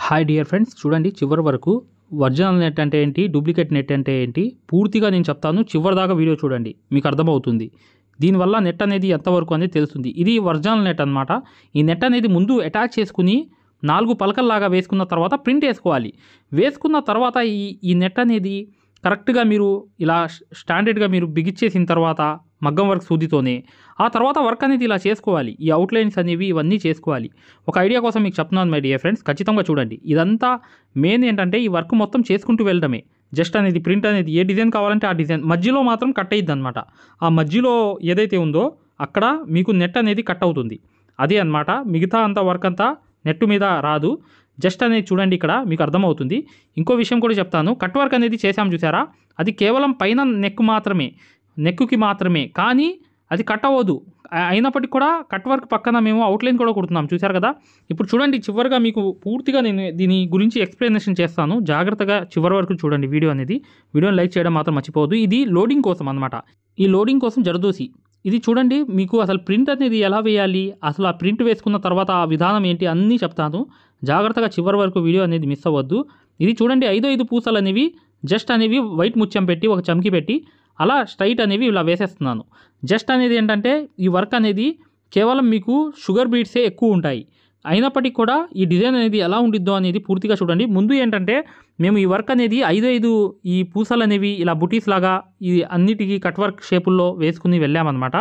Hi dear friends, చూడండి చివరి వరకు ఒరిజినల్ నెట్ అంటే ఏంటి, డూప్లికేట్ నెట్ అంటే ఏంటి పూర్తిగా నేను చెప్తాను. చివరి దాకా వీడియో చూడండి, మీకు అర్థమవుతుంది. దీనివల్ల నెట్ అనేది ఎంతవరకు అనేది తెలుస్తుంది. ఇది ఒరిజినల్ నెట్ అనమాట. ఈ నెట్ అనేది ముందు అటాచ్ చేసుకుని 4 పలకల్లాగా వేసుకున్న తర్వాత ప్రింట్ వేసుకోవాలి. వేసుకున్న తర్వాత ఈ నెట్ అనేది కరెక్ట్గా మీరు ఇలా స్టాండర్డ్గా మీరు బిగిచ్చేసిన తర్వాత మగ్గం వర్క్ సూదితోనే ఆ తర్వాత వర్క్ అనేది ఇలా చేసుకోవాలి. ఈ అవుట్లైన్స్ అనేవి ఇవన్నీ చేసుకోవాలి. ఒక ఐడియా కోసం మీకు చెప్తున్నాను మై డియర్ ఫ్రెండ్స్, ఖచ్చితంగా చూడండి. ఇదంతా మెయిన్ ఏంటంటే ఈ వర్క్ మొత్తం చేసుకుంటూ వెళ్ళడమే. జస్ట్ అనేది ప్రింట్ అనేది ఏ డిజైన్ కావాలంటే ఆ డిజైన్ మధ్యలో మాత్రం కట్ అయ్యిద్ది అనమాట. ఆ మధ్యలో ఏదైతే ఉందో అక్కడ మీకు నెట్ అనేది కట్ అవుతుంది. అదే అనమాట. మిగతా అంతా వర్క్ అంతా నెట్ మీద రాదు. జస్ట్ అనేది చూడండి, ఇక్కడ మీకు అర్థమవుతుంది. ఇంకో విషయం కూడా చెప్తాను. కట్ వర్క్ అనేది చేసాం చూసారా, అది కేవలం పైన నెక్కి మాత్రమే, కానీ అది కట్ అవ్వదు. అయినప్పటికీ కూడా కట్ వర్క్ పక్కన మేము అవుట్లైన్ కూడా కుడుతున్నాం, చూసారు కదా. ఇప్పుడు చూడండి, చివరిగా మీకు పూర్తిగా నేను దీని గురించి ఎక్స్ప్లెనేషన్ చేస్తాను. జాగ్రత్తగా చివరి వరకు చూడండి వీడియోని లైక్ చేయడం మాత్రం మర్చిపోవద్దు. ఇది లోడింగ్ కోసం అనమాట. ఈ లోడింగ్ కోసం జరదోసి ఇది చూడండి. మీకు అసలు ప్రింట్ అనేది ఎలా వేయాలి, అసలు ఆ ప్రింట్ వేసుకున్న తర్వాత ఆ విధానం ఏంటి అన్నీ చెప్తాను. జాగ్రత్తగా చివరి వరకు వీడియో అనేది మిస్ అవ్వద్దు. ఇది చూడండి, 5 పూసలు అనేవి జస్ట్ అనేవి వైట్ ముత్యం పెట్టి ఒక చమ్కి పెట్టి అలా స్ట్రైట్ అనేవి ఇలా వేసేస్తున్నాను. జస్ట్ అనేది ఏంటంటే ఈ వర్క్ అనేది కేవలం మీకు షుగర్ బీట్సే ఎక్కువ ఉంటాయి. అయినప్పటికీ కూడా ఈ డిజైన్ అనేది ఎలా ఉండిద్దో అనేది పూర్తిగా చూడండి. ముందు ఏంటంటే మేము ఈ వర్క్ అనేది 5 ఈ పూసలు అనేవి ఇలా బుటీస్ లాగా ఈ అన్నిటికీ కట్ వర్క్ షేపుల్లో వేసుకుని వెళ్ళామన్నమాట.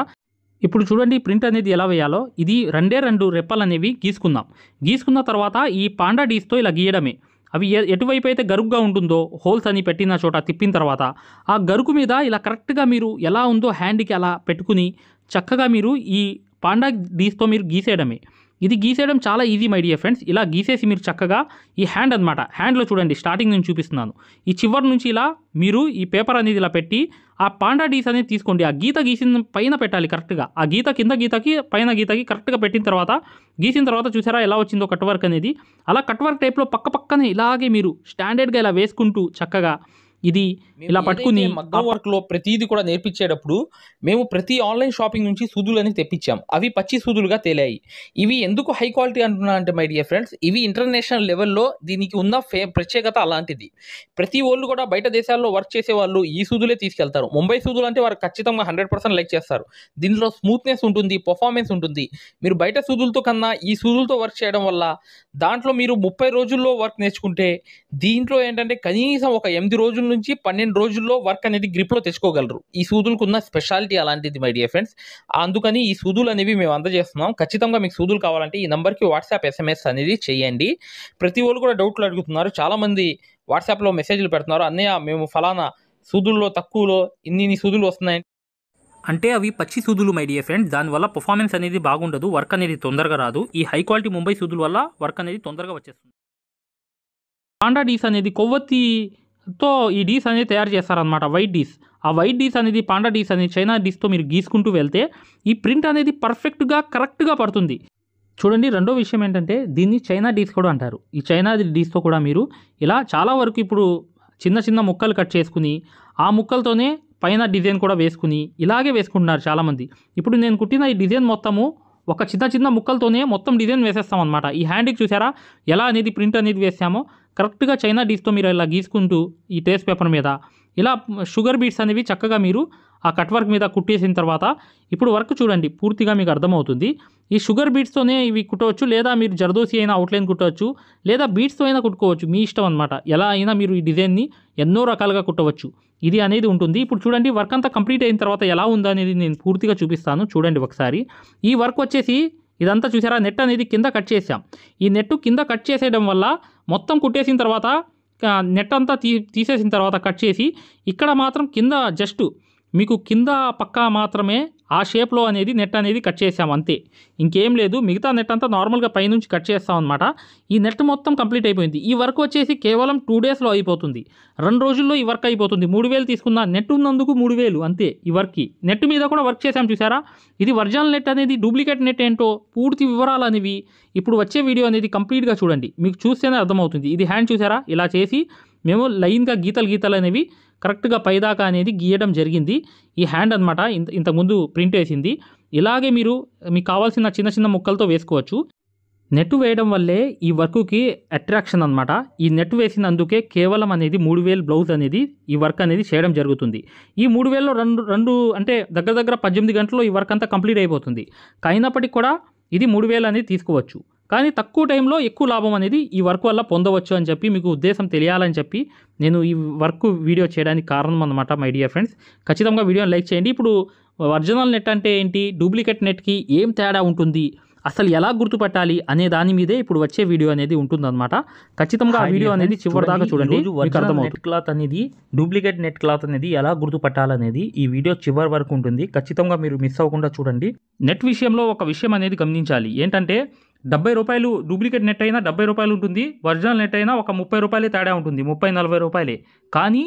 ఇప్పుడు చూడండి ప్రింట్ అనేది ఎలా వేయాలో. ఇది 2 రెప్పలు అనేవి గీసుకున్న తర్వాత ఈ పాండా డీస్తో ఇలా గీయడమే. అవి ఎటువైపు అయితే గరుగ్గా ఉంటుందో హోల్స్ అని పెట్టిన చోట తిప్పిన తర్వాత ఆ గరుకు మీద ఇలా కరెక్ట్గా మీరు ఎలా ఉందో హ్యాండ్కి అలా పెట్టుకుని చక్కగా మీరు ఈ పాండా డీస్తో మీరు గీసేయడమే. ఇది గీసేయడం చాలా ఈజీ మై డియర్ ఫ్రెండ్స్. ఇలా గీసేసి మీరు చక్కగా ఈ హ్యాండ్ అనమాట, హ్యాండ్లో చూడండి స్టార్టింగ్ నుంచి చూపిస్తున్నాను. ఈ చివరి నుంచి ఇలా మీరు ఈ పేపర్ అనేది ఇలా పెట్టి ఆ పాండా డీస్ అనేది తీసుకోండి. ఆ గీత గీసిన పైన పెట్టాలి కరెక్ట్గా. ఆ గీత కింద గీతకి పైన గీతకి కరెక్ట్గా పెట్టిన తర్వాత గీసిన తర్వాత చూసారా ఎలా వచ్చిందో కట్ వర్క్ అనేది. అలా కట్ వర్క్ టైప్లో పక్కనే ఇలాగే మీరు స్టాండర్డ్గా ఇలా వేసుకుంటూ చక్కగా ఇది ఇలా పట్టుకుని మగ్గం వర్క్ లో ప్రతిదీ కూడా నేర్పించేటప్పుడు మేము ప్రతి ఆన్లైన్ షాపింగ్ నుంచి సూదులని తెప్పించాం. అవి పచ్చి సూదులుగా తేలాయి. ఇవి ఎందుకు హై క్వాలిటీ అంటున్నా అంటే మై డియర్ ఫ్రెండ్స్, ఇవి ఇంటర్నేషనల్ లెవెల్లో దీనికి ఉన్న ప్రత్యేకత అలాంటిది. ప్రతి వాళ్ళు కూడా బయట దేశాల్లో వర్క్ చేసే వాళ్ళు ఈ సూదులే తీసుకెళ్తారు. ముంబై సూదులు అంటే వారు ఖచ్చితంగా 100% లైక్ చేస్తారు. దీనిలో స్మూత్నెస్ ఉంటుంది, పర్ఫార్మెన్స్ ఉంటుంది. మీరు బయట సూదులతో కన్నా ఈ సూదులతో వర్క్ చేయడం వల్ల దాంట్లో మీరు 30 రోజుల్లో వర్క్ నేర్చుకుంటే దీంట్లో ఏంటంటే కనీసం ఒక 8 రోజుల నుంచి 12 రోజుల్లో వర్క్ అనేది గ్రిప్లో తెచ్చుకోగలరు. ఈ సూదులకు ఉన్న స్పెషాలిటీ అలాంటిది మై డియర్ ఫ్రెండ్స్. అందుకని ఈ సూదులు అనేవి మేము అందజేస్తున్నాం. ఖచ్చితంగా మీకు సూదులు కావాలంటే ఈ నెంబర్కి వాట్సాప్ SMS అనేది చేయండి. ప్రతి వాళ్ళు కూడా డౌట్లు అడుగుతున్నారు. చాలామంది వాట్సాప్లో మెసేజ్లు పెడుతున్నారు, అన్నయ్య మేము ఫలానా సూదుల్లో తక్కువలో ఇన్ని సూదులు వస్తున్నాయి అంటే అవి పచ్చి సూదులు మై డియర్ ఫ్రెండ్స్. దానివల్ల పర్ఫార్మెన్స్ అనేది బాగుండదు, వర్క్ అనేది తొందరగా రాదు. ఈ హై క్వాలిటీ ముంబై సూదుల వల్ల వర్క్ అనేది తొందరగా వచ్చేస్తుంది. పాండా డీస్ అనేది కొవ్వొత్తితో ఈ డీస్ అనేది తయారు చేస్తారనమాట, వైట్ డీస్. ఆ వైట్ డీస్ అనేది పాండా డీస్ అనేది చైనా డీస్తో మీరు గీసుకుంటూ వెళ్తే ఈ ప్రింట్ అనేది పర్ఫెక్ట్గా కరెక్ట్గా పడుతుంది. చూడండి, రెండో విషయం ఏంటంటే దీన్ని చైనా డీస్ కూడా అంటారు. ఈ చైనా డీస్తో కూడా మీరు ఇలా చాలా వరకు ఇప్పుడు చిన్న ముక్కలు కట్ చేసుకుని ఆ ముక్కలతోనే పైన డిజైన్ కూడా వేసుకుని ఇలాగే వేసుకుంటున్నారు చాలామంది. ఇప్పుడు నేను కుట్టిన ఈ డిజైన్ మొత్తము ఒక చిన్న ముక్కలతోనే మొత్తం డిజైన్ వేసేస్తాం అనమాట. ఈ హ్యాండ్కి చూసారా ఎలా అనేది ప్రింట్ అనేది వేసామో కరెక్ట్గా చైనా డీస్తో మీరు ఇలా గీసుకుంటూ ఈ ట్రేస్ పేపర్ మీద ఇలా షుగర్ బీట్స్ అనేవి చక్కగా మీరు ఆ కట్ వర్క్ మీద కుట్టేసిన తర్వాత ఇప్పుడు వర్క్ చూడండి పూర్తిగా మీకు అర్థమవుతుంది. ఈ షుగర్ బీట్స్తోనే ఇవి కుట్టవచ్చు, లేదా మీరు జర్దోసి అయినా అవుట్లైన్ కుట్టవచ్చు, లేదా బీట్స్తో అయినా కుట్టుకోవచ్చు, మీ ఇష్టం అనమాట. ఎలా అయినా మీరు ఈ డిజైన్ని ఎన్నో రకాలుగా కుట్టవచ్చు. ఇది అనేది ఉంటుంది. ఇప్పుడు చూడండి వర్క్ అంతా కంప్లీట్ అయిన తర్వాత ఎలా ఉందో అనేది నేను పూర్తిగా చూపిస్తాను. చూడండి ఒకసారి. ఈ వర్క్ వచ్చేసి ఇదంతా చూసారా, నెట్ అనేది కింద కట్ చేసాం. ఈ నెట్ కింద కట్ చేసేయడం వల్ల మొత్తం కుట్టేసిన తర్వాత నెట్ అంతా తీసేసిన తర్వాత కట్ చేసి ఇక్కడ మాత్రం కింద జస్ట్ మీకు కింద పక్క మాత్రమే ఆ షేప్లో అనేది నెట్ అనేది కట్ చేసాం అంతే, ఇంకేం లేదు. మిగతా నెట్ అంతా నార్మల్గా పైనుంచి కట్ చేస్తాం అనమాట. ఈ నెట్ మొత్తం కంప్లీట్ అయిపోయింది. ఈ వర్క్ వచ్చేసి కేవలం 2 డేస్లో అయిపోతుంది. 2 రోజుల్లో ఈ వర్క్ అయిపోతుంది. 3000 తీసుకున్న నెట్ ఉన్నందుకు 3000 అంతే. ఈ వర్క్కి నెట్ మీద కూడా వర్క్ చేసాం చూసారా. ఇది ఒరిజినల్ నెట్ అనేది డూప్లికేట్ నెట్ ఏంటో పూర్తి వివరాలు అనేవి ఇప్పుడు వచ్చే వీడియో అనేది కంప్లీట్గా చూడండి, మీకు చూస్తేనే అర్థమవుతుంది. ఇది హ్యాండ్ చూసారా, ఇలా చేసి మేము లైన్గా గీతలు అనేవి కరెక్ట్గా పైదాకా అనేది గీయడం జరిగింది. ఈ హ్యాండ్ అనమాట ఇంతకుముందు ప్రింట్ వేసింది. ఇలాగే మీరు మీకు కావాల్సిన చిన్న ముక్కలతో వేసుకోవచ్చు. నెట్ వేయడం వల్లే ఈ వర్క్కి అట్రాక్షన్ అనమాట. ఈ నెట్ వేసినందుకే కేవలం అనేది 3000 బ్లౌజ్ అనేది ఈ వర్క్ అనేది చేయడం జరుగుతుంది. ఈ 3000లో రెండు అంటే దగ్గర 18 గంటల్లో ఈ వర్క్ అంతా కంప్లీట్ అయిపోతుంది. అయినప్పటికీ కూడా ఇది 3000 అనేది తీసుకోవచ్చు. కానీ తక్కువ టైంలో ఎక్కువ లాభం అనేది ఈ వర్క్ వల్ల పొందవచ్చు అని చెప్పి మీకు ఉద్దేశం తెలియాలని చెప్పి నేను ఈ వర్క్ వీడియో చేయడానికి కారణం అనమాట మై డియర్ ఫ్రెండ్స్. ఖచ్చితంగా వీడియోని లైక్ చేయండి. ఇప్పుడు ఒరిజినల్ నెట్ అంటే ఏంటి, డూప్లికేట్ నెట్కి ఏం తేడా ఉంటుంది, అసలు ఎలా గుర్తుపట్టాలి అనే దాని మీదే ఇప్పుడు వచ్చే వీడియో అనేది ఉంటుందన్నమాట. ఖచ్చితంగా ఆ వీడియో అనేది చివరి దాకా చూడండి. నెట్ క్లాత్ అనేది డూప్లికేట్ నెట్ క్లాత్ అనేది ఎలా గుర్తుపట్టాలనేది ఈ వీడియో చివరి వరకు ఉంటుంది. ఖచ్చితంగా మీరు మిస్ అవ్వకుండా చూడండి. నెట్ విషయంలో ఒక విషయం అనేది గమనించాలి. ఏంటంటే 70 రూపాయలు డూప్లికేట్ నెట్ అయినా 70 రూపాయలు ఉంటుంది, ఒరిజినల్ నెట్ అయినా ఒక 30 రూపాయలే తేడా ఉంటుంది, 30-40 రూపాయలే. కానీ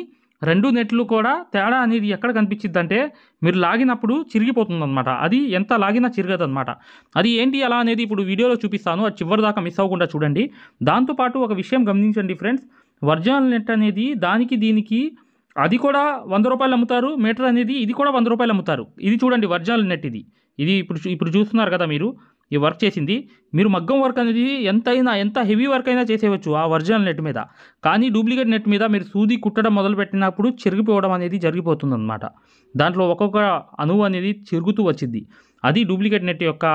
రెండు నెట్లు కూడా తేడా అనేది ఎక్కడ కనిపించింది అంటే మీరు లాగినప్పుడు చిరిగిపోతుంది అనమాట. అది ఎంత లాగినా చిరగదు అనమాట. అది ఏంటి అలా అనేది ఇప్పుడు వీడియోలో చూపిస్తాను. అది చివరి దాకా మిస్ అవ్వకుండా చూడండి. దాంతోపాటు ఒక విషయం గమనించండి ఫ్రెండ్స్, ఒరిజినల్ నెట్ అనేది దానికి దీనికి అది కూడా 100 రూపాయలు అమ్ముతారు, మీటర్ అనేది ఇది కూడా 100 రూపాయలు అమ్ముతారు. ఇది చూడండి ఒరిజినల్ నెట్ ఇది ఇప్పుడు చూస్తున్నారు కదా మీరు ఈ వర్క్ చేసింది. మీరు మగ్గం వర్క్ అనేది ఎంత హెవీ వర్క్ అయినా చేసేయవచ్చు ఆ ఒరిజినల్ నెట్ మీద. కానీ డూప్లికేట్ నెట్ మీద మీరు సూది కుట్టడం మొదలుపెట్టినప్పుడు చిరిగిపోవడం అనేది జరిగిపోతుంది అనమాట. దాంట్లో ఒక్కొక్క అణువు అనేది చిరుగుతూ వచ్చింది. అది డూప్లికేట్ నెట్ యొక్క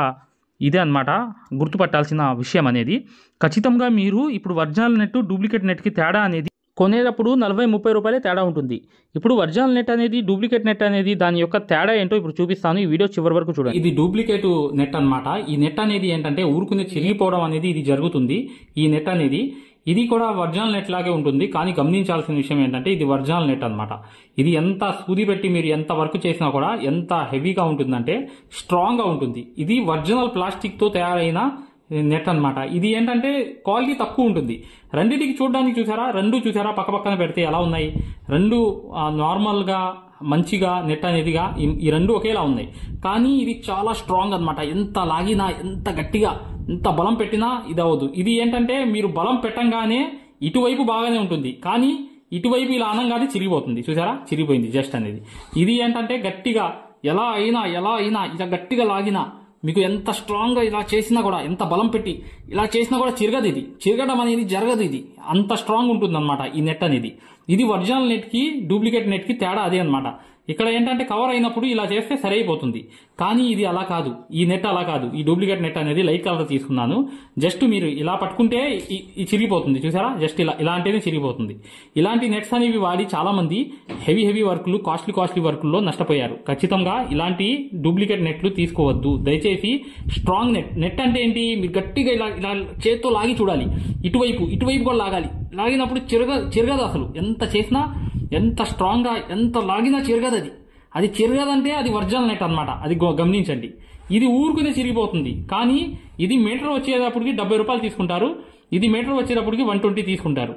ఇదే అనమాట గుర్తుపట్టాల్సిన విషయం అనేది. ఖచ్చితంగా మీరు ఇప్పుడు ఒరిజినల్ నెట్ డూప్లికేట్ నెట్కి తేడా అనేది కొనేటప్పుడు 40-30 రూపాయలే తేడా ఉంటుంది. ఇప్పుడు ఒరిజినల్ నెట్ అనేది డూప్లికేట్ నెట్ అనేది దాని యొక్క తేడా ఏంటో ఇప్పుడు చూపిస్తాను. ఈ వీడియో చివరి వరకు చూడండి. ఇది డూప్లికేట్ నెట్ అనమాట. ఈ నెట్ అనేది ఏంటంటే ఊరుకునే చిరిగిపోవడం అనేది ఇది జరుగుతుంది. ఈ నెట్ అనేది ఇది కూడా ఒరిజినల్ నెట్ లాగే ఉంటుంది. కానీ గమనించాల్సిన విషయం ఏంటంటే ఇది ఒరిజినల్ నెట్ అనమాట. ఇది ఎంత సూది పెట్టి మీరు ఎంత వర్క్ చేసినా కూడా ఎంత హెవీగా ఉంటుందంటే స్ట్రాంగ్ గా ఉంటుంది. ఇది ఒరిజినల్ ప్లాస్టిక్ తో తయారైన నెట్ అనమాట. ఇది ఏంటంటే క్వాలిటీ తక్కువ ఉంటుంది. రెండింటికి చూడడానికి చూసారా పక్క పక్కన పెడితే ఎలా ఉన్నాయి. రెండు నార్మల్ గా మంచిగా నెట్ అనేదిగా ఈ రెండు ఒకేలా ఉన్నాయి. కానీ ఇది చాలా స్ట్రాంగ్ అనమాట. ఎంత లాగినా ఎంత గట్టిగా ఎంత బలం పెట్టినా ఇది అవ్వదు. ఇది ఏంటంటే మీరు బలం పెట్టంగానే ఇటువైపు బాగానే ఉంటుంది, కానీ ఇటువైపు ఇలా అనంగానే చిరిగిపోతుంది. చూసారా చిరిగిపోయింది జస్ట్ అనేది. ఇది ఏంటంటే గట్టిగా ఎలా అయినా ఇలా గట్టిగా లాగినా మీకు ఎంత స్ట్రాంగ్ గా ఇలా చేసినా కూడా ఎంత బలం పెట్టి ఇలా చేసినా కూడా చిరగదు. ఇది చిరగడం అనేది జరగదు. ఇది అంత స్ట్రాంగ్ ఉంటుంది అనమాట ఈ నెట్ అనేది. ఇది ఒరిజినల్ నెట్ కి డూప్లికేట్ నెట్ కి తేడా అదే అనమాట. ఇక్కడ ఏంటంటే కవర్ అయినప్పుడు ఇలా చేస్తే సరైపోతుంది. కానీ ఇది అలా కాదు, ఈ నెట్ అలా కాదు. ఈ డూప్లికేట్ నెట్ అనేది లైట్ కలర్ తీసుకున్నాను. జస్ట్ మీరు ఇలా పట్టుకుంటే చిరిగిపోతుంది. చూసారా జస్ట్ ఇలాంటిదే చిరిగిపోతుంది. ఇలాంటి నెట్స్ అనేవి వాడి చాలా మంది హెవీ వర్క్లు కాస్ట్లీ వర్క్ల్లో నష్టపోయారు. ఖచ్చితంగా ఇలాంటి డూప్లికేట్ నెట్లు తీసుకోవద్దు దయచేసి. స్ట్రాంగ్ నెట్ అంటే ఏంటి, మీరు గట్టిగా ఇలా చేత్తో లాగి చూడాలి. ఇటువైపు కూడా లాగాలి. లాగినప్పుడు చిరగదు అసలు. ఎంత చేసినా ఎంత స్ట్రాంగ్ గా ఎంత లాగినా చిరగదు. అది చిరగదంటే అది ఒరిజినల్ నెట్ అనమాట. అది గమనించండి. ఇది ఊరుకునే చిరిగిపోతుంది. కానీ ఇది మీటర్ వచ్చేటప్పటికి 70 రూపాయలు తీసుకుంటారు. ఇది మీటర్ వచ్చేటప్పటికి 120 తీసుకుంటారు.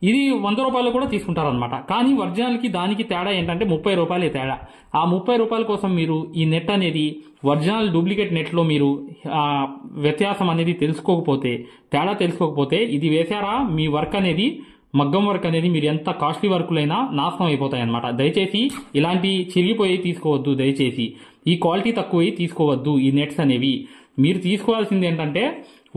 ఇది 100 రూపాయలు కూడా తీసుకుంటారు అనమాట. కానీ ఒరిజినల్ కి దానికి తేడా ఏంటంటే 30 రూపాయలే తేడా. ఆ 30 రూపాయల కోసం మీరు ఈ నెట్ అనేది ఒరిజినల్ డూప్లికేట్ నెట్ లో మీరు వ్యత్యాసం అనేది తేడా తెలుసుకోకపోతే ఇది వేశారా మీ వర్క్ అనేది మగ్గం వర్క్ అనేది మీరు ఎంత కాస్ట్లీ వర్కులైనా నాశనం అయిపోతాయి అనమాట. దయచేసి ఇలాంటి చిరిగిపోయి తీసుకోవద్దు. దయచేసి ఈ క్వాలిటీ తక్కువ తీసుకోవద్దు. ఈ నెట్స్ అనేవి మీరు తీసుకోవాల్సింది ఏంటంటే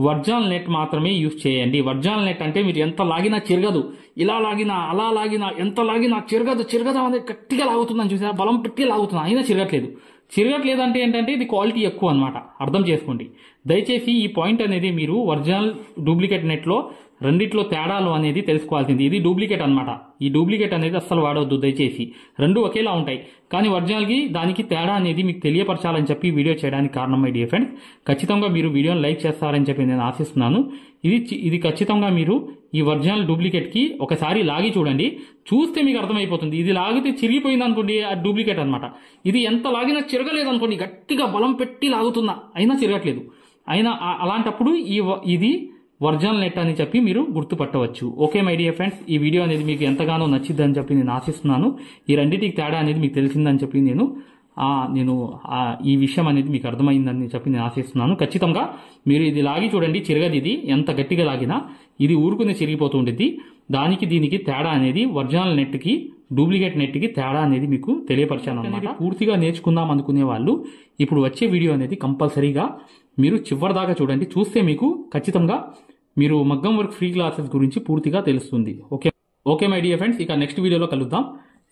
ఒరిజినల్ నెట్ మాత్రమే యూజ్ చేయండి. ఒరిజినల్ నెట్ అంటే మీరు ఎంత లాగినా చిరగదు. ఇలా లాగినా అలా లాగినా ఎంత లాగినా చిరగదు అనేది గట్టిగా లాగుతుందని చూసారా, బలం పెట్టి లాగుతున్నా అయినా చిరగట్లేదు అంటే ఏంటంటే ఇది క్వాలిటీ ఎక్కువ అనమాట. అర్థం చేసుకోండి. దయచేసి ఈ పాయింట్ అనేది మీరు ఒరిజినల్ డూప్లికేట్ నెట్ లో రెండిట్లో తేడాలు అనేది తెలుసుకోవాల్సింది. ఇది డూప్లికేట్ అనమాట. ఈ డూప్లికేట్ అనేది అస్సలు వాడవద్దు దయచేసి. రెండు ఒకేలా ఉంటాయి, కానీ ఒరిజినల్ కి దానికి తేడా అనేది మీకు తెలియపరచాలని చెప్పి వీడియో చేయడానికి కారణం మై డియర్ ఫ్రెండ్స్. ఖచ్చితంగా మీరు వీడియోని లైక్ చేస్తారని చెప్పి నేను ఆశిస్తున్నాను. ఇది ఖచ్చితంగా మీరు ఈ ఒరిజినల్ డూప్లికేట్ కి ఒకసారి లాగి చూడండి. చూస్తే మీకు అర్థమైపోతుంది. ఇది లాగితే చిరిగిపోయింది అనుకోండి, అది డూప్లికేట్ అనమాట. ఇది ఎంత లాగినా చిరగలేదు అనుకోండి, గట్టిగా బలం పెట్టి లాగుతున్నా అయినా చిరగట్లేదు. అలాంటప్పుడు ఇది ఒరిజినల్ నెట్ అని చెప్పి మీరు గుర్తుపట్టవచ్చు. ఓకే మై డియర్ ఫ్రెండ్స్, ఈ వీడియో అనేది మీకు ఎంతగానో నచ్చిద్దని చెప్పి నేను ఆశిస్తున్నాను. ఈ రెండింటికి తేడా అనేది మీకు తెలిసిందని చెప్పి నేను ఈ విషయం అనేది మీకు అర్థమైందని చెప్పి నేను ఆశిస్తున్నాను. ఖచ్చితంగా మీరు ఇది లాగి చూడండి, చిరగది. ఇది ఎంత గట్టిగా లాగినా ఇది ఊరుకునే చిరిగిపోతూ ఉంటుంది. దానికి దీనికి తేడా అనేది ఒరిజినల్ నెట్ కి డూప్లికేట్ నెట్ కి తేడా అనేది మీకు తెలియపరిచాను అన్నమాట. పూర్తిగా నేర్చుకుందాం అనుకునే వాళ్ళు ఇప్పుడు వచ్చే వీడియో అనేది కంపల్సరీగా మీరు చివరి దాకా చూడండి. చూస్తే మీకు ఖచ్చితంగా మీరు మగ్గం వర్క్ ఫ్రీ క్లాసెస్ గురించి పూర్తిగా తెలుస్తుంది. ఓకే మై డియర్ ఫ్రెండ్స్, ఇక నెక్స్ట్ వీడియోలో కలుద్దాం.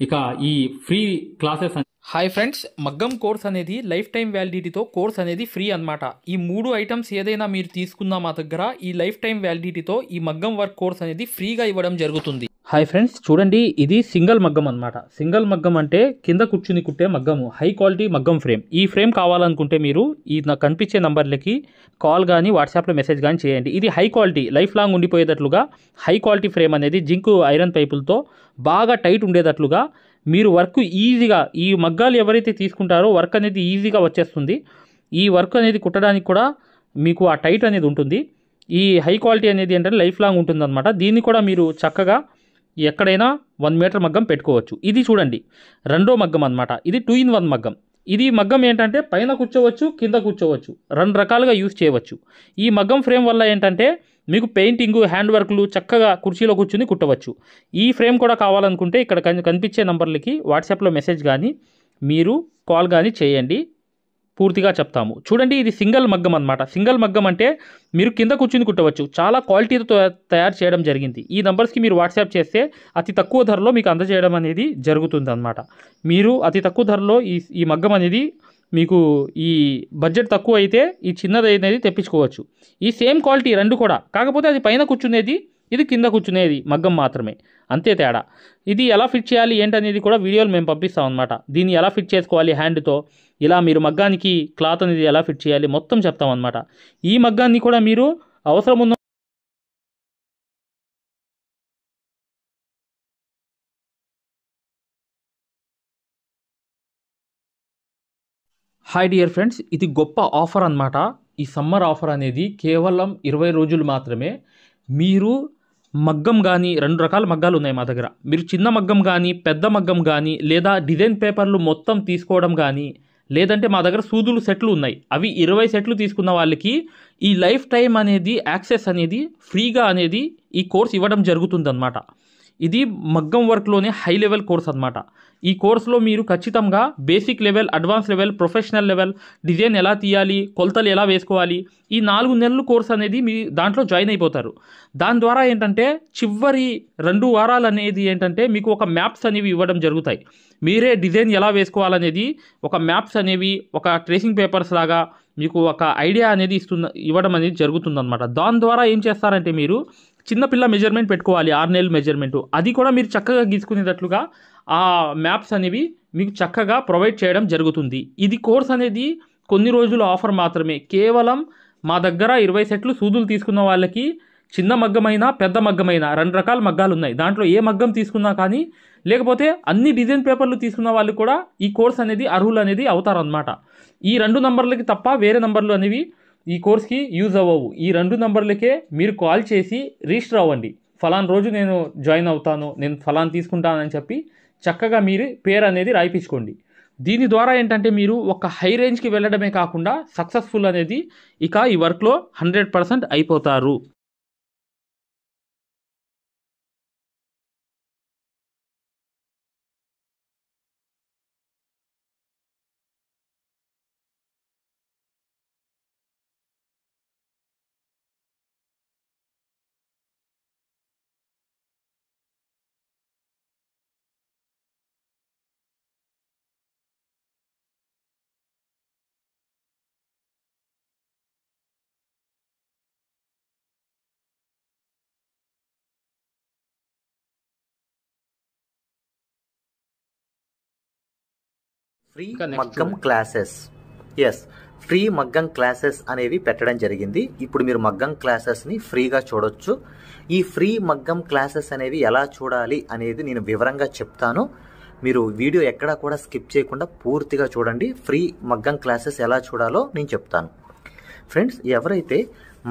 ఇక ఈ ఫ్రీ క్లాసెస్ హాయ్ ఫ్రెండ్స్, మగ్గం కోర్స్ అనేది లైఫ్ టైం వ్యాలిడిటీతో కోర్స్ అనేది ఫ్రీ అన్నమాట. ఈ 3 ఐటమ్స్ ఏదైనా మీరు తీసుకున్నా మా దగ్గర ఈ లైఫ్ టైం వ్యాలిడిటీతో ఈ మగ్గం వర్క్ కోర్స్ అనేది ఫ్రీగా ఇవ్వడం జరుగుతుంది. హాయ్ ఫ్రెండ్స్, చూడండి ఇది సింగిల్ మగ్గం అన్నమాట. సింగిల్ మగ్గం అంటే కింద కూర్చుని కుట్టే మగ్గము, హై క్వాలిటీ మగ్గం ఫ్రేమ్. ఈ ఫ్రేమ్ కావాలనుకుంటే మీరు ఈ నాకు కనిపించే నంబర్లకి కాల్ కానీ వాట్సాప్లో మెసేజ్ కానీ చేయండి. ఇది హై క్వాలిటీ, లైఫ్ లాంగ్ ఉండిపోయేటట్లుగా హై క్వాలిటీ ఫ్రేమ్ అనేది జింక్ ఐరన్ పైపులతో బాగా టైట్ ఉండేటట్లుగా మీరు వర్క్ ఈజీగా, ఈ మగ్గాలు ఎవరైతే తీసుకుంటారో వర్క్ అనేది ఈజీగా వచ్చేస్తుంది. ఈ వర్క్ అనేది కుట్టడానికి కూడా మీకు ఆ టైట్ అనేది ఉంటుంది. ఈ హై క్వాలిటీ అనేది ఏంటంటే లైఫ్ లాంగ్ ఉంటుందన్నమాట. దీన్ని కూడా మీరు చక్కగా ఎక్కడైనా 1 మీటర్ మగ్గం పెట్టుకోవచ్చు. ఇది చూడండి రెండో మగ్గం అన్నమాట. ఇది 2-in-1 మగ్గం. ఇది మగ్గం ఏంటంటే పైన కూర్చోవచ్చు, కింద కూర్చోవచ్చు, 2 రకాలుగా యూజ్ చేయవచ్చు. ఈ మగ్గం ఫ్రేమ్ వల్ల ఏంటంటే మీకు పెయింటింగ్, హ్యాండ్ వర్క్లు చక్కగా కుర్చీలో కూర్చుని కుట్టవచ్చు. ఈ ఫ్రేమ్ కూడా కావాలనుకుంటే ఇక్కడ కనిపించే నంబర్లకి వాట్సాప్లో మెసేజ్ కానీ మీరు కాల్ కానీ చేయండి, పూర్తిగా చెప్తాము. చూడండి ఇది సింగిల్ మగ్గం అన్నమాట. సింగిల్ మగ్గం అంటే మీరు కింద కూర్చుని కుట్టవచ్చు. చాలా క్వాలిటీతో తయారు చేయడం జరిగింది. ఈ నంబర్స్కి మీరు వాట్సాప్ చేస్తే అతి తక్కువ ధరలో మీకు అందజేయడం అనేది జరుగుతుంది అన్నమాట. మీరు అతి తక్కువ ధరలో ఈ మగ్గం అనేది మీకు ఈ బడ్జెట్ తక్కువ అయితే ఈ చిన్నది అనేది తెప్పించుకోవచ్చు. ఈ సేమ్ క్వాలిటీ 2 కూడా, కాకపోతే అది పైన కూర్చునేది, ఇది కింద కూర్చునేది మగ్గం మాత్రమే, అంతే తేడా. ఇది ఎలా ఫిట్ చేయాలి ఏంటనేది కూడా వీడియోలు మేము పంపిస్తాం అన్నమాట. దీన్ని ఎలా ఫిట్ చేసుకోవాలి హ్యాండ్తో, ఇలా మీరు మగ్గానికి క్లాత్ అనేది ఎలా ఫిట్ చేయాలి మొత్తం చెప్తాం అన్నమాట. ఈ మగ్గాన్ని కూడా మీరు అవసరం ఉన్న హాయ్ డియర్ ఫ్రెండ్స్, ఇది గొప్ప ఆఫర్ అన్నమాట. ఈ సమ్మర్ ఆఫర్ అనేది కేవలం 20 రోజులు మాత్రమే. మీరు మగ్గం కానీ 2 రకాల మగ్గాలు ఉన్నాయి మా దగ్గర. మీరు చిన్న మగ్గం కానీ పెద్ద మగ్గం కానీ లేదా డిజైన్ పేపర్లు మొత్తం తీసుకోవడం కానీ, లేదంటే మా దగ్గర సూదులు సెట్లు ఉన్నాయి, అవి 20 సెట్లు తీసుకున్న వాళ్ళకి ఈ లైఫ్ టైం అనేది యాక్సెస్ అనేది ఫ్రీగా అనేది ఈ కోర్స్ ఇవ్వడం జరుగుతుందన్నమాట. ఇది మగ్గం వర్క్లోనే హై లెవెల్ కోర్స్ అన్నమాట. ఈ కోర్సులో మీరు ఖచ్చితంగా basic level, advance level, professional level, design ఎలా తీయాలి, కొలతలు ఎలా వేసుకోవాలి, ఈ 4 నెలలు కోర్స్ అనేది మీ దాంట్లో జాయిన్ అయిపోతారు. దాని ద్వారా ఏంటంటే చివరి 2 వారాలు అనేది ఏంటంటే మీకు ఒక మ్యాప్స్ అనేవి ఇవ్వడం జరుగుతాయి. మీరే డిజైన్ ఎలా వేసుకోవాలనేది ఒక మ్యాప్స్ అనేవి, ఒక ట్రేసింగ్ పేపర్స్ లాగా మీకు ఒక ఐడియా అనేది ఇవ్వడం అనేది జరుగుతుందన్నమాట. దాని ద్వారా ఏం చేస్తారంటే మీరు చిన్నపిల్ల మెజర్మెంట్ పెట్టుకోవాలి, 6 నెలల మెజర్మెంట్, అది కూడా మీరు చక్కగా గీసుకునేటట్లుగా ఆ మ్యాప్స్ అనేవి మీకు చక్కగా ప్రొవైడ్ చేయడం జరుగుతుంది. ఇది కోర్స్ అనేది కొన్ని రోజుల ఆఫర్ మాత్రమే. కేవలం మా దగ్గర 20 సెట్లు సూదులు తీసుకున్న వాళ్ళకి చిన్న మగ్గమైనా పెద్ద మగ్గమైనా 2 రకాల మగ్గాలు ఉన్నాయి. దాంట్లో ఏ మగ్గం తీసుకున్నా కానీ, లేకపోతే అన్ని డిజైన్ పేపర్లు తీసుకున్న వాళ్ళు కూడా ఈ కోర్స్ అనేది అర్హులు అనేది అవుతారన్నమాట. ఈ 2 నంబర్లకి తప్ప వేరే నంబర్లు అనేవి ఈ కోర్స్కి యూజ్ అవ్వవు. ఈ 2 నంబర్లకే మీరు కాల్ చేసి రిజిస్టర్ అవ్వండి. ఫలానా రోజు నేను జాయిన్ అవుతాను, నేను ఫలానా తీసుకుంటానని చెప్పి చక్కగా మీరు పేరు అనేది రాయిపించుకోండి. దీని ద్వారా ఏంటంటే మీరు ఒక హై రేంజ్కి వెళ్ళడమే కాకుండా సక్సెస్ఫుల్ అనేది ఇక ఈ వర్క్లో 100% అయిపోతారు. ఫ్రీ మగ్గం క్లాసెస్, ఎస్, ఫ్రీ మగ్గం క్లాసెస్ అనేవి పెట్టడం జరిగింది. ఇప్పుడు మీరు మగ్గం క్లాసెస్ని ఫ్రీగా చూడొచ్చు. ఈ ఫ్రీ మగ్గం క్లాసెస్ అనేవి ఎలా చూడాలి అనేది నేను వివరంగా చెప్తాను. మీరు వీడియో ఎక్కడా కూడా స్కిప్ చేయకుండా పూర్తిగా చూడండి. ఫ్రీ మగ్గం క్లాసెస్ ఎలా చూడాలో నేను చెప్తాను. ఫ్రెండ్స్, ఎవరైతే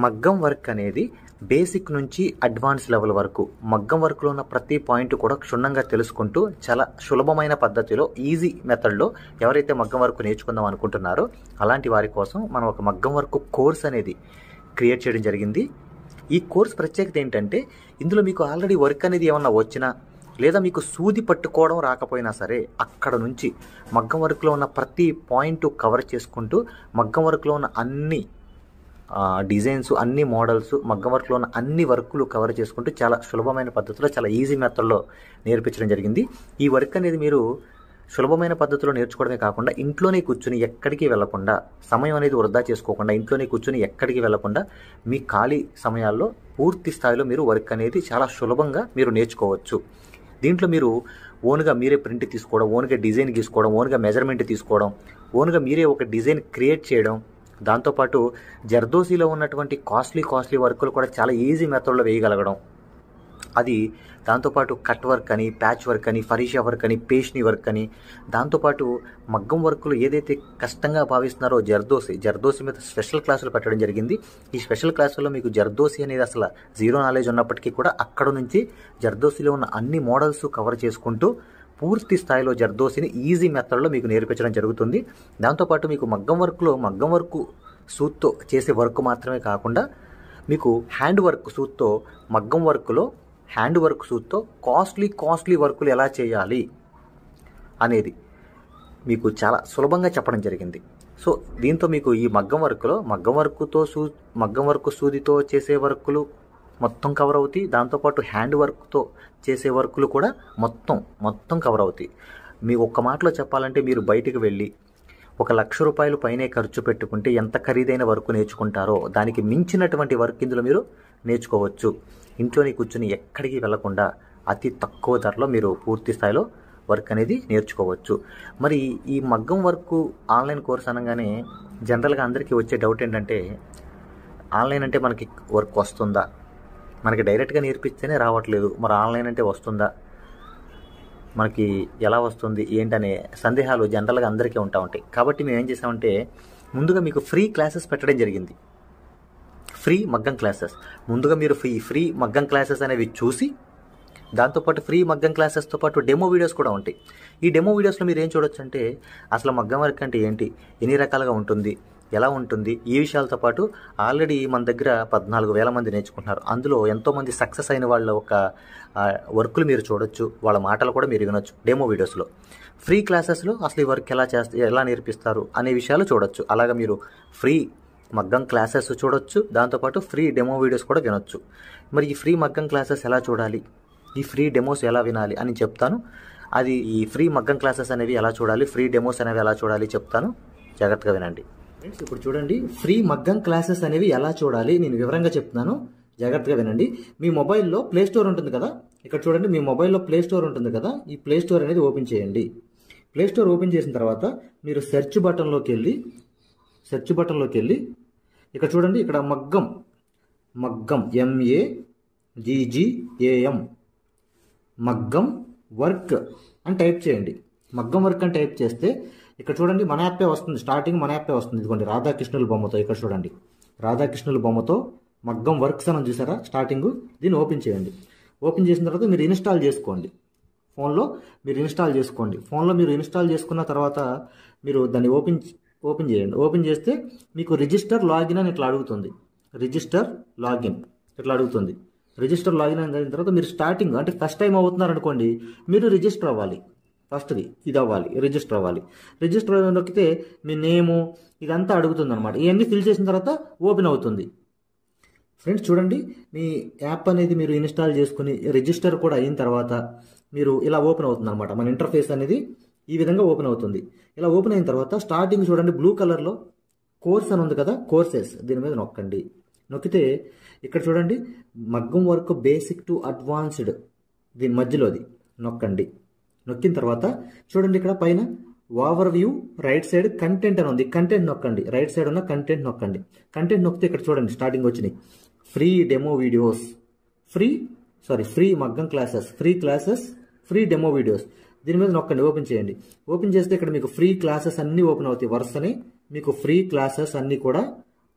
మగ్గం వర్క్ అనేది బేసిక్ నుంచి అడ్వాన్స్ లెవెల్ వరకు మగ్గం వర్క్లో ఉన్న ప్రతి పాయింట్ కూడా క్షుణ్ణంగా తెలుసుకుంటూ చాలా సులభమైన పద్ధతిలో, ఈజీ మెథడ్లో ఎవరైతే మగ్గం వర్క్ నేర్చుకుందాం అనుకుంటున్నారో అలాంటి వారి కోసం మనం ఒక మగ్గం వర్క్ కోర్స్ అనేది క్రియేట్ చేయడం జరిగింది. ఈ కోర్స్ ప్రత్యేకత ఏంటంటే ఇందులో మీకు ఆల్రెడీ వర్క్ అనేది ఏమన్నా వచ్చినా లేదా మీకు సూది పట్టుకోవడం రాకపోయినా సరే అక్కడ నుంచి మగ్గం వర్క్లో ఉన్న ప్రతి పాయింట్ కవర్ చేసుకుంటూ మగ్గం వర్క్లో ఉన్న అన్ని డిజైన్స్, అన్ని మోడల్స్, మగ్గం వర్క్లో ఉన్న అన్ని వర్కులు కవర్ చేసుకుంటూ చాలా సులభమైన పద్ధతిలో, చాలా ఈజీ మెథడ్లో నేర్పించడం జరిగింది. ఈ వర్క్ అనేది మీరు సులభమైన పద్ధతిలో నేర్చుకోవడమే కాకుండా ఇంట్లోనే కూర్చుని ఎక్కడికి వెళ్లకుండా, సమయం అనేది వృధా చేసుకోకుండా ఇంట్లోనే కూర్చుని ఎక్కడికి వెళ్లకుండా మీ ఖాళీ సమయాల్లో పూర్తి స్థాయిలో మీరు వర్క్ అనేది చాలా సులభంగా మీరు నేర్చుకోవచ్చు. దీంట్లో మీరు ఓన్గా మీరే ప్రింట్ తీసుకోవడం, ఓన్గా డిజైన్ గీసుకోవడం, ఓన్గా మెజర్మెంట్ తీసుకోవడం, ఓన్గా మీరే ఒక డిజైన్ క్రియేట్ చేయడం, దాంతోపాటు జర్దోసీలో ఉన్నటువంటి కాస్ట్లీ వర్కులు కూడా చాలా ఈజీ మెథడ్లో వేయగలగడం, అది దాంతోపాటు కట్ వర్క్ అని, ప్యాచ్ వర్క్ అని, ఫరీషా వర్క్ అని, పేష్ని వర్క్ అని, దాంతోపాటు మగ్గం వర్కులు ఏదైతే కష్టంగా భావిస్తున్నారో జర్దోసి మీద స్పెషల్ క్లాసులు పెట్టడం జరిగింది. ఈ స్పెషల్ క్లాసుల్లో మీకు జర్దోసి అనేది అసలు జీరో నాలెడ్జ్ ఉన్నప్పటికీ కూడా అక్కడ నుంచి జర్దోసిలో ఉన్న అన్ని మోడల్స్ కవర్ చేసుకుంటూ పూర్తి స్థాయిలో జర్దోసిని ఈజీ మెథడ్లో మీకు నేర్పించడం జరుగుతుంది. దాంతోపాటు మీకు మగ్గం వర్క్ సూత్తో చేసే వర్క్ మాత్రమే కాకుండా మీకు హ్యాండ్ వర్క్ సూత్తో, మగ్గం వర్క్లో హ్యాండ్ వర్క్ సూత్తో కాస్ట్లీ వర్కులు ఎలా చేయాలి అనేది మీకు చాలా సులభంగా చెప్పడం జరిగింది. సో దీంతో మీకు ఈ మగ్గం వర్క్ సూదితో చేసే వర్కులు మొత్తం కవర్ అవుతాయి. దాంతోపాటు హ్యాండ్ వర్క్తో చేసే వర్కులు కూడా మొత్తం కవర్ అవుతాయి. మీ ఒక్క మాటలో చెప్పాలంటే మీరు బయటికి వెళ్ళి 1,00,000 రూపాయలు పైనే ఖర్చు పెట్టుకుంటే ఎంత ఖరీదైన వర్క్ నేర్చుకుంటారో దానికి మించినటువంటి వర్క్ ఇందులో మీరు నేర్చుకోవచ్చు. ఇంట్లోనే కూర్చుని ఎక్కడికి వెళ్లకుండా అతి తక్కువ ధరలో మీరు పూర్తి స్థాయిలో వర్క్ అనేది నేర్చుకోవచ్చు. మరి ఈ మగ్గం వర్క్ ఆన్లైన్ కోర్స్ అనగానే జనరల్గా అందరికీ వచ్చే డౌట్ ఏంటంటే, ఆన్లైన్ అంటే మనకి వర్క్ వస్తుందా, మనకి డైరెక్ట్గా నేర్పిస్తేనే రావట్లేదు, మరి ఆన్లైన్ అంటే వస్తుందా, మనకి ఎలా వస్తుంది ఏంటనే సందేహాలు జనరల్గా అందరికీ ఉంటాయి. కాబట్టి మేము ఏం చేసామంటే ముందుగా మీకు ఫ్రీ క్లాసెస్ పెట్టడం జరిగింది. ఫ్రీ మగ్గం క్లాసెస్ ముందుగా మీరు ఫ్రీ మగ్గం క్లాసెస్ అనేవి చూసి, దాంతోపాటు ఫ్రీ మగ్గం క్లాసెస్తో పాటు డెమో వీడియోస్ కూడా ఉంటాయి. ఈ డెమో వీడియోస్లో మీరు ఏం చూడొచ్చు అంటే అసలు మగ్గం వర్క్ అంటే ఏంటి, ఎన్ని రకాలుగా ఉంటుంది, ఎలా ఉంటుంది, ఈ విషయాలతో పాటు ఆల్రెడీ మన దగ్గర 14,000 మంది నేర్చుకుంటున్నారు. అందులో ఎంతోమంది సక్సెస్ అయిన వాళ్ళ ఒక వర్కులు మీరు చూడొచ్చు, వాళ్ళ మాటలు కూడా మీరు వినొచ్చు డెమో వీడియోస్లో. ఫ్రీ క్లాసెస్లో అసలు ఈ వర్క్ ఎలా నేర్పిస్తారు అనే విషయాలు చూడొచ్చు. అలాగా మీరు ఫ్రీ మగ్గం క్లాసెస్ చూడొచ్చు, దాంతోపాటు ఫ్రీ డెమో వీడియోస్ కూడా వినొచ్చు. మరి ఈ ఫ్రీ మగ్గం క్లాసెస్ ఎలా చూడాలి, ఈ ఫ్రీ డెమోస్ ఎలా వినాలి అని చెప్తాను. అది ఈ ఫ్రీ మగ్గం క్లాసెస్ అనేవి ఎలా చూడాలి, ఫ్రీ డెమోస్ అనేవి ఎలా చూడాలి చెప్తాను, జాగ్రత్తగా వినండి. ఫ్రెండ్స్ ఇప్పుడు చూడండి, ఫ్రీ మగ్గం క్లాసెస్ అనేవి ఎలా చూడాలి నేను వివరంగా చెప్తున్నాను, జాగ్రత్తగా వినండి. మీ మొబైల్లో ప్లే స్టోర్ ఉంటుంది కదా, ఇక్కడ చూడండి మీ మొబైల్లో ప్లే స్టోర్ ఉంటుంది కదా, ఈ ప్లే స్టోర్ అనేది ఓపెన్ చేయండి. ప్లే స్టోర్ ఓపెన్ చేసిన తర్వాత మీరు సెర్చ్ బటన్లోకి వెళ్ళి ఇక్కడ చూడండి, ఇక్కడ మగ్గం MAGGAM మగ్గం వర్క్ అని టైప్ చేయండి. మగ్గం వర్క్ అని టైప్ చేస్తే ఇక్కడ చూడండి మన యాప్పే వస్తుంది, స్టార్టింగ్ మన యాప్పే వస్తుంది. ఇదిగోండి రాధాకృష్ణుల బొమ్మతో, ఇక్కడ చూడండి రాధాకృష్ణుల బొమ్మతో మగ్గం వర్క్స్ అని చూసారా స్టార్టింగ్, దీన్ని ఓపెన్ చేయండి. ఓపెన్ చేసిన తర్వాత మీరు ఇన్స్టాల్ చేసుకోండి. ఫోన్లో మీరు ఇన్స్టాల్ చేసుకున్న తర్వాత మీరు దాన్ని ఓపెన్ చేయండి. ఓపెన్ చేస్తే మీకు రిజిస్టర్ లాగిన్ అని ఇట్లా అడుగుతుంది. రిజిస్టర్ లాగిన్ అయిన తర్వాత మీరు స్టార్టింగ్ అంటే ఫస్ట్ టైం అవుతున్నారు అనుకోండి, మీరు రిజిస్టర్ అవ్వాలి. ఫస్ట్ది ఇది అవ్వాలి, రిజిస్టర్ అవ్వాలి. రిజిస్టర్ నొక్కితే మీ నేము ఇదంతా అడుగుతుంది అనమాట. ఇవన్నీ ఫిల్ చేసిన తర్వాత ఓపెన్ అవుతుంది. ఫ్రెండ్స్ చూడండి, మీ యాప్ అనేది మీరు ఇన్స్టాల్ చేసుకుని రిజిస్టర్ కూడా అయిన తర్వాత మీరు ఇలా ఓపెన్ అవుతుంది అనమాట. మన ఇంటర్ఫేస్ అనేది ఈ విధంగా ఓపెన్ అవుతుంది. ఇలా ఓపెన్ అయిన తర్వాత స్టార్టింగ్ చూడండి బ్లూ కలర్లో కోర్స్ అని ఉంది కదా, కోర్సెస్ దీని మీద నొక్కండి. నొక్కితే ఇక్కడ చూడండి మగ్గం వర్క్ బేసిక్ టు అడ్వాన్స్డ్ దీని మధ్యలోది నొక్కండి. నొక్కిన తర్వాత చూడండి ఇక్కడ పైన over view right side content అని ఉంది, కంటెంట్ నొక్కండి. రైట్ సైడ్ ఉన్న కంటెంట్ నొక్కండి. కంటెంట్ నొక్కితే ఇక్కడ చూడండి స్టార్టింగ్ వచ్చినాయి ఫ్రీ డెమో వీడియోస్, ఫ్రీ మగ్గం క్లాసెస్, ఫ్రీ డెమో వీడియోస్. దీని మీద నొక్కండి, ఓపెన్ చేయండి. ఓపెన్ చేస్తే ఇక్కడ మీకు ఫ్రీ క్లాసెస్ అన్నీ ఓపెన్ అవుతాయి. వరుసని మీకు ఫ్రీ క్లాసెస్ అన్నీ కూడా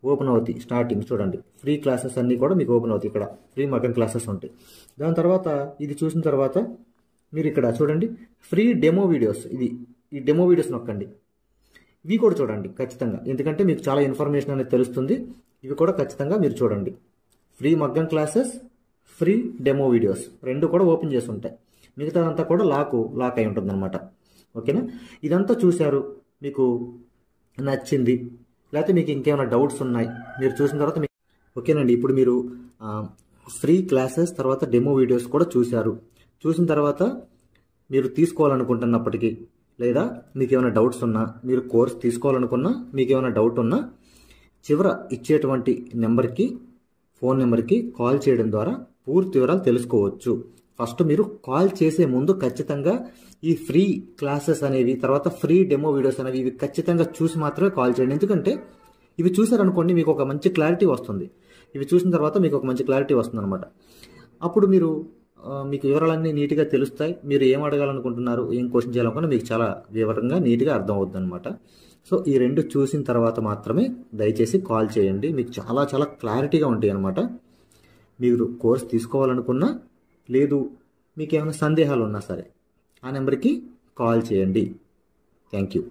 ఓపెన్ అవుతాయి. స్టార్టింగ్ చూడండి ఫ్రీ క్లాసెస్ అన్నీ కూడా మీకు ఓపెన్ అవుతాయి. ఇక్కడ ఫ్రీ మగ్గం క్లాసెస్ ఉంటాయి. దాని తర్వాత ఇది చూసిన తర్వాత మీరు ఇక్కడ చూడండి ఫ్రీ డెమో వీడియోస్, ఈ డెమో వీడియోస్ నొక్కండి. ఇవి కూడా చూడండి ఖచ్చితంగా, ఎందుకంటే మీకు చాలా ఇన్ఫర్మేషన్ అనేది తెలుస్తుంది. ఇవి కూడా ఖచ్చితంగా మీరు చూడండి. ఫ్రీ మగ్గం క్లాసెస్, ఫ్రీ డెమో వీడియోస్ రెండు కూడా ఓపెన్ చేసి ఉంటాయి. మిగతాదంతా కూడా లాక్ అయి ఉంటుంది అనమాట. ఓకేనా, ఇదంతా చూశారు, మీకు నచ్చింది, లేకపోతే మీకు ఇంకేమైనా డౌట్స్ ఉన్నాయి మీరు చూసిన తర్వాత ఓకేనండి. ఇప్పుడు మీరు ఫ్రీ క్లాసెస్ తర్వాత డెమో వీడియోస్ కూడా చూసిన తర్వాత మీరు తీసుకోవాలనుకుంటున్నప్పటికీ లేదా మీకు ఏమైనా డౌట్స్ ఉన్నా, మీరు కోర్స్ తీసుకోవాలనుకున్నా, మీకు ఏమైనా డౌట్ ఉన్నా చివర ఇచ్చేటువంటి ఫోన్ నెంబర్కి కాల్ చేయడం ద్వారా పూర్తి వివరాలు తెలుసుకోవచ్చు. ఫస్ట్ మీరు కాల్ చేసే ముందు ఖచ్చితంగా ఈ ఫ్రీ క్లాసెస్ అనేవి తర్వాత ఫ్రీ డెమో వీడియోస్ అనేవి ఇవి ఖచ్చితంగా చూసి మాత్రమే కాల్ చేయండి. ఎందుకంటే ఇవి చూసారనుకోండి మీకు ఒక మంచి క్లారిటీ వస్తుంది. ఇవి చూసిన తర్వాత మీకు ఒక మంచి క్లారిటీ వస్తుంది అనమాట. అప్పుడు మీకు వివరాలన్నీ నీట్గా తెలుస్తాయి. మీరు ఏం అడగాలనుకుంటున్నారు, ఏం క్వశ్చన్ చేయాలనుకున్నా మీకు చాలా వివరంగా నీట్గా అర్థం అవుతుంది అనమాట. సో ఈ రెండు చూసిన తర్వాత మాత్రమే దయచేసి కాల్ చేయండి. మీకు చాలా చాలా క్లారిటీగా ఉంటాయి అనమాట. మీరు కోర్స్ తీసుకోవాలనుకున్నా లేదు మీకు ఏమైనా సందేహాలు ఉన్నా సరే ఆ నెంబర్కి కాల్ చేయండి. Thank you.